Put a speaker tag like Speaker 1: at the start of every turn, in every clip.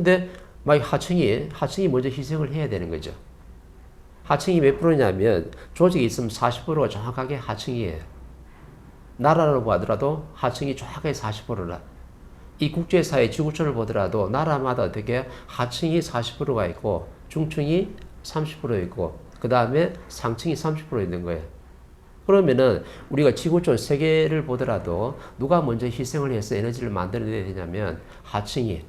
Speaker 1: 근데 막 하층이 먼저 희생을 해야 되는 거죠. 하층이 몇 프로냐면 조직이 있으면 40%가 정확하게 하층이에요. 나라라고 하더라도 하층이 정확하게 40%라. 이 국제사회 지구촌을 보더라도 나라마다 어떻게 하층이 40%가 있고 중층이 30% 있고 그 다음에 상층이 30% 있는 거예요. 그러면은 우리가 지구촌 세계를 보더라도 누가 먼저 희생을 해서 에너지를 만들어내야 되냐면 하층이.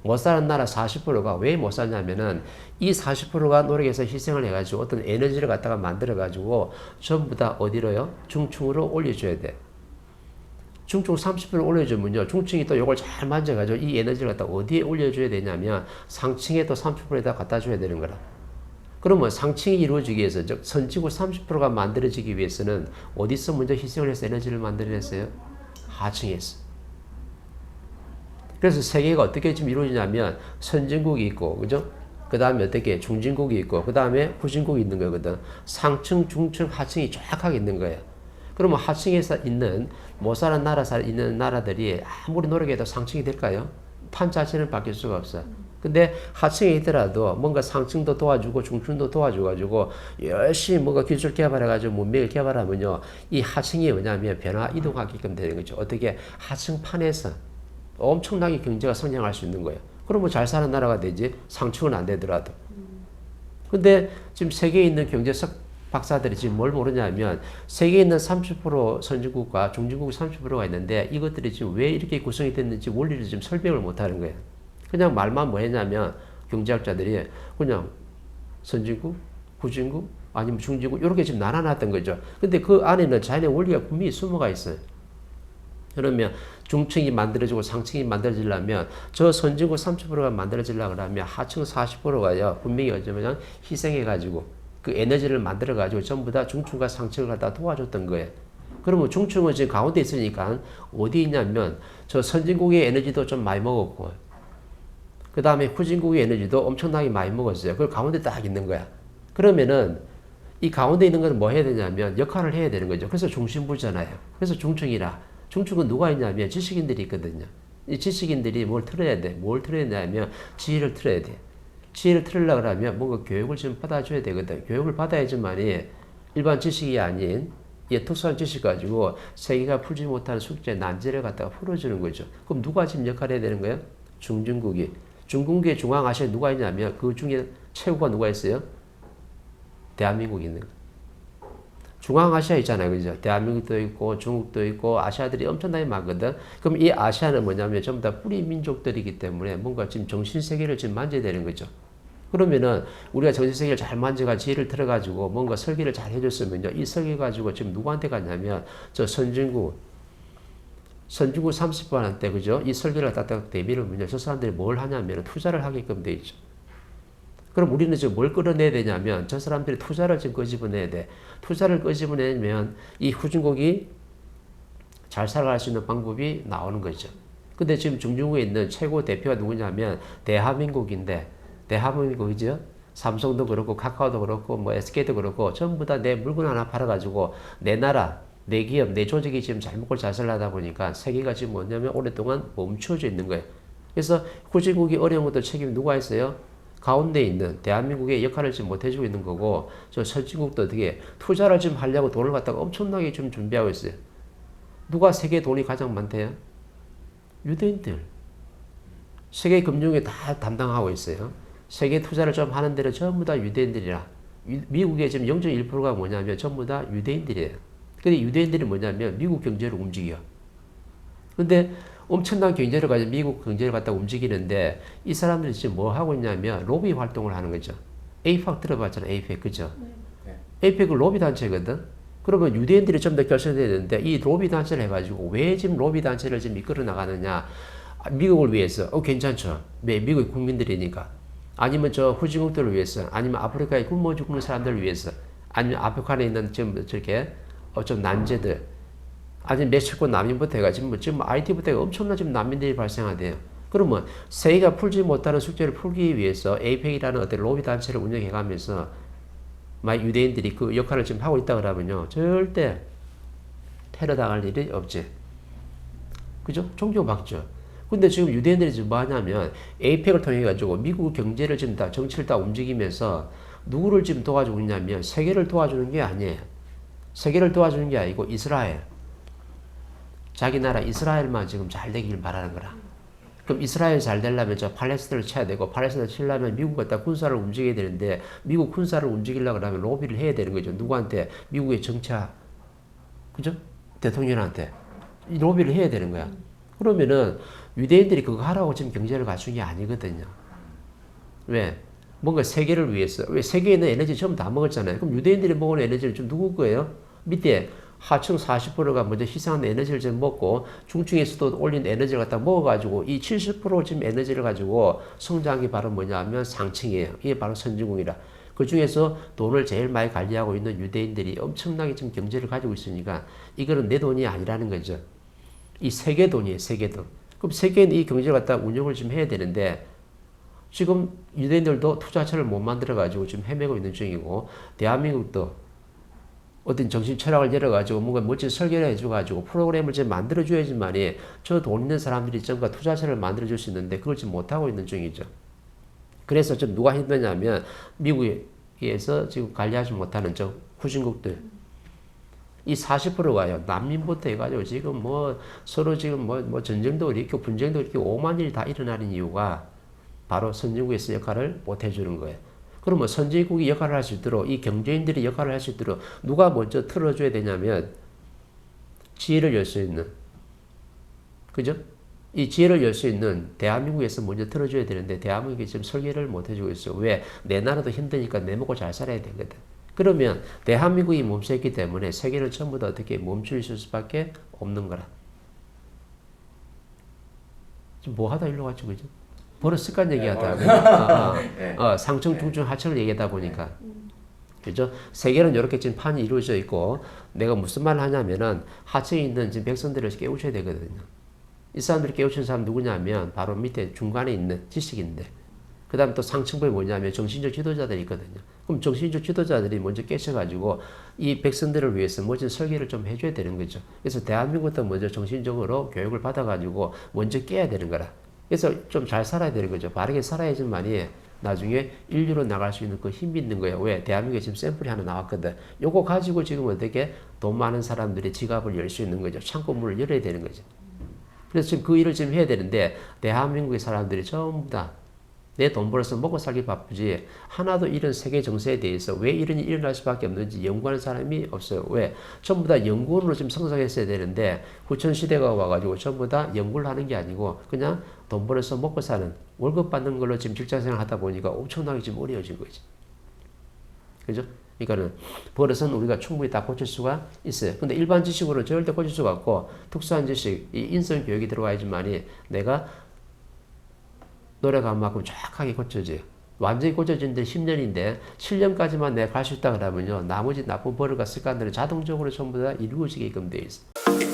Speaker 1: 못 사는 나라 40%가 왜 못 사냐면은 이 40%가 노력해서 희생을 해가지고 어떤 에너지를 갖다가 만들어가지고 전부 다 어디로요? 중층으로 올려줘야 돼. 중층 30% 올려주면요. 중층이 또 이걸 잘 만져가지고 이 에너지를 갖다 어디에 올려줘야 되냐면 상층에 또 30%에다 갖다 줘야 되는 거라. 그러면 상층이 이루어지기 위해서, 즉 선지구 30%가 만들어지기 위해서는 어디서 먼저 희생을 해서 에너지를 만들어냈어요? 하층에서. 그래서 세계가 어떻게 지금 이루어지냐면 선진국이 있고, 그죠? 그 다음에 어떻게 중진국이 있고, 그 다음에 후진국이 있는 거거든. 상층, 중층, 하층이 정확하게 있는 거예요. 그러면 하층에서 있는 못 사는 나라 있는 나라들이 아무리 노력해도 상층이 될까요? 판 자체는 바뀔 수가 없어요. 근데 하층에 있더라도 뭔가 상층도 도와주고 중층도 도와줘가지고 열심히 뭔가 기술 개발해가지고 문명을 개발하면요. 이 하층이 뭐냐면 변화 이동하게끔 되는 거죠. 어떻게 하층판에서 엄청나게 경제가 성장할 수 있는 거예요. 그러면 잘 사는 나라가 되지 상층은 안 되더라도. 근데 지금 세계에 있는 경제석 박사들이 지금 뭘 모르냐면 세계에 있는 30% 선진국과 중진국 30%가 있는데 이것들이 지금 왜 이렇게 구성이 됐는지 원리를 지금 설명을 못 하는 거예요. 그냥 말만 뭐 했냐면 경제학자들이 그냥 선진국, 후진국, 아니면 중진국 이렇게 지금 나눠놨던 거죠. 근데 그 안에는 자연의 원리가 분명히 숨어가 있어요. 그러면 중층이 만들어지고 상층이 만들어지려면 저 선진국 30%가 만들어지려고 하면 하층 40%가요. 분명히 어쩌면 희생해가지고 그 에너지를 만들어가지고 전부 다 중층과 상층을 갖다 도와줬던 거예요. 그러면 중층은 지금 가운데 있으니까 어디 있냐면 저 선진국의 에너지도 좀 많이 먹었고 그 다음에 후진국의 에너지도 엄청나게 많이 먹었어요. 그걸 가운데 딱 있는 거야. 그러면은 이 가운데 있는 건 뭐 해야 되냐면 역할을 해야 되는 거죠. 그래서 중심부잖아요. 그래서 중층이라. 중층은 누가 있냐면 지식인들이 있거든요. 이 지식인들이 뭘 틀어야 돼? 뭘 틀어야 되냐면 지혜를 틀어야 돼. 지혜를 틀으려고 하면 뭔가 교육을 좀 받아줘야 되거든. 교육을 받아야지만이 일반 지식이 아닌 특수한 지식 가지고 세계가 풀지 못하는 숙제, 난제를 갖다가 풀어주는 거죠. 그럼 누가 지금 역할을 해야 되는 거예요? 중진국이. 중국의 중앙아시아에 누가 있냐면 그 중에 최고가 누가 있어요? 대한민국이 있는 거예요. 중앙아시아 있잖아요. 그죠? 대한민국도 있고 중국도 있고 아시아들이 엄청나게 많거든. 그럼 이 아시아는 뭐냐면 전부 다 뿌리 민족들이기 때문에 뭔가 지금 정신세계를 지금 만져야 되는 거죠. 그러면은 우리가 정신세계를 잘 만져가 지혜를 들어가지고 뭔가 설계를 잘 해줬으면요. 이 설계 가지고 지금 누구한테 갔냐면 저 선진국 30번한테 그죠? 이 설계를 갖다 대비를 하면 저 사람들이 뭘 하냐면 투자를 하게끔 돼 있죠. 그럼 우리는 지금 뭘 끌어내야 되냐면 저 사람들이 투자를 지금 끄집어내야 돼. 투자를 끄집어내면 이 후진국이 잘 살아갈 수 있는 방법이 나오는 거죠. 근데 지금 중진국에 있는 최고 대표가 누구냐면 대한민국인데 대한민국이죠. 삼성도 그렇고 카카오도 그렇고 뭐 SK도 그렇고 전부 다 내 물건 하나 팔아가지고 내 나라 내 기업 내 조직이 지금 잘 먹고 잘 살려다 보니까 세계가 지금 뭐냐면 오랫동안 멈춰져 있는 거예요. 그래서 후진국이 어려운 것도 책임이 누가 있어요? 가운데 있는 대한민국의 역할을 지금 못 해주고 있는 거고 저 선진국도 어떻게 투자를 지금 하려고 돈을 갖다가 엄청나게 좀 준비하고 있어요. 누가 세계 돈이 가장 많대요? 유대인들. 세계 금융에 다 담당하고 있어요. 세계 투자를 좀 하는 데는 전부 다 유대인들이라. 미국의 지금 0.1%가 뭐냐면 전부 다 유대인들이에요. 근데 유대인들이 뭐냐면 미국 경제를 움직여. 근데 엄청난 경제를 가지고 미국 경제를 갖다 움직이는데 이 사람들이 지금 뭐 하고 있냐면 로비 활동을 하는 거죠. 에이팍 들어봤잖아요. 에이팩 그죠? 네. 에이팩은 로비 단체거든. 그러면 유대인들이 좀 더 결성돼야 되는데 이 로비 단체를 해가지고 왜 지금 로비 단체를 지금 이끌어 나가느냐? 미국을 위해서 괜찮죠. 미국 국민들이니까. 아니면 저 후진국들을 위해서, 아니면 아프리카에 굶어 죽는 사람들을 위해서, 아니면 아프리카에 있는 좀 저렇게 좀 난제들. 아니 멕시코 난민부터 해가지고 지금 IT부터 엄청난 지금 난민들이 발생하대요. 그러면 세계가 풀지 못하는 숙제를 풀기 위해서 에이펙이라는 어떤 로비 단체를 운영해가면서 막 유대인들이 그 역할을 지금 하고 있다 그러면요 절대 테러 당할 일이 없지. 그죠? 종교 박죠. 근데 지금 유대인들이 지금 뭐 하냐면 에이펙을 통해 가지고 미국 경제를 지금 다 정치를 다 움직이면서 누구를 지금 도와주고 있냐면 세계를 도와주는 게 아니에요. 세계를 도와주는 게 아니고 이스라엘. 자기 나라 이스라엘만 지금 잘 되길 바라는 거라. 그럼 이스라엘 잘 되려면 저 팔레스타인을 쳐야 되고 팔레스타인을 치려면 미국 갖다 군사를 움직여야 되는데 미국 군사를 움직이려고 하면 로비를 해야 되는 거죠. 누구한테? 미국의 정차. 그죠? 대통령한테. 로비를 해야 되는 거야. 그러면은 유대인들이 그거 하라고 지금 경제를 갖춘 게 아니거든요. 왜? 뭔가 세계를 위해서. 왜? 세계에 있는 에너지 전부 다 먹었잖아요. 그럼 유대인들이 먹은 에너지는 좀 누구 거예요? 밑에 하층 40%가 먼저 희생한 에너지를 좀 먹고 중층에서도 올린 에너지를 갖다 먹어가지고 이 70% 지금 에너지를 가지고 성장한 게 바로 뭐냐 하면 상층이에요. 이게 바로 선진국이라. 그 중에서 돈을 제일 많이 관리하고 있는 유대인들이 엄청나게 지금 경제를 가지고 있으니까 이거는 내 돈이 아니라는 거죠. 이 세계 돈이에요. 세계 돈. 그럼 세계는 이 경제를 갖다 운영을 좀 해야 되는데 지금 유대인들도 투자처를 못 만들어가지고 지금 헤매고 있는 중이고 대한민국도 어떤 정신 철학을 열어가지고 뭔가 멋진 설계를 해줘가지고 프로그램을 좀 만들어줘야지만이 저 돈 있는 사람들이 전부 다 투자처를 만들어줄 수 있는데 그걸 지금 못하고 있는 중이죠. 그래서 좀 누가 힘드냐면 미국에서 지금 관리하지 못하는 저 후진국들 이 40%가요. 난민부터 해가지고 지금 뭐 서로 지금 뭐 전쟁도 일으키고 분쟁도 일으키고 오만 일이 다 일어나는 이유가 바로 선진국에서 역할을 못 해주는 거예요. 그러면 선진국이 역할을 할 수 있도록 이 경제인들이 역할을 할 수 있도록 누가 먼저 틀어줘야 되냐면 지혜를 열 수 있는 그죠? 이 지혜를 열 수 있는 대한민국에서 먼저 틀어줘야 되는데 대한민국이 지금 설계를 못 해주고 있어. 왜? 내 나라도 힘드니까 내 먹고 잘 살아야 되거든. 그러면 대한민국이 멈춰있기 때문에 세계는 전부 다 어떻게 멈출 있을 수밖에 없는 거라. 지금 뭐 하다 일로 갔지 그죠? 버릇 습관 얘기하다. 상층, 중층, 하층을 얘기하다 보니까. 그죠? 세계는 이렇게 지금 판이 이루어져 있고, 내가 무슨 말을 하냐면은, 하층에 있는 지금 백성들을 깨우쳐야 되거든요. 이 사람들이 깨우치는 사람 누구냐면, 바로 밑에 중간에 있는 지식인데, 그 다음 또 상층부에 뭐냐면, 정신적 지도자들이 있거든요. 그럼 정신적 지도자들이 먼저 깨쳐가지고, 이 백성들을 위해서 멋진 설계를 좀 해줘야 되는 거죠. 그래서 대한민국부터 먼저 정신적으로 교육을 받아가지고, 먼저 깨야 되는 거라. 그래서 좀 잘 살아야 되는 거죠. 바르게 살아야지만이 나중에 인류로 나갈 수 있는 그 힘이 있는 거예요. 왜? 대한민국에 지금 샘플이 하나 나왔거든. 요거 가지고 지금 어떻게 돈 많은 사람들이 지갑을 열 수 있는 거죠. 창고 문을 열어야 되는 거죠. 그래서 지금 그 일을 지금 해야 되는데 대한민국의 사람들이 전부 다 내 돈 벌어서 먹고 살기 바쁘지 하나도 이런 세계 정세에 대해서 왜 이런 일이 일어날 수밖에 없는지 연구하는 사람이 없어요. 왜? 전부 다 연구원으로 지금 성장했어야 되는데 후천시대가 와가지고 전부 다 연구를 하는 게 아니고 그냥 돈 벌어서 먹고 사는 월급 받는 걸로 지금 직장생활 하다 보니까 엄청나게 지금 어려워진 거지. 그죠? 그러니까는 버릇은 우리가 충분히 다 고칠 수가 있어요. 근데 일반 지식으로 절대 고칠 수가 없고 특수한 지식, 이 인성 교육이 들어와야지만이 내가 노력한 만큼 정확하게 고쳐져요. 완전히 고쳐지는데 10년인데 7년까지만 내가 갈 수 있다 그러면요. 나머지 나쁜 버릇과 습관들은 자동적으로 전부 다 이루어지게끔 되어 있어요.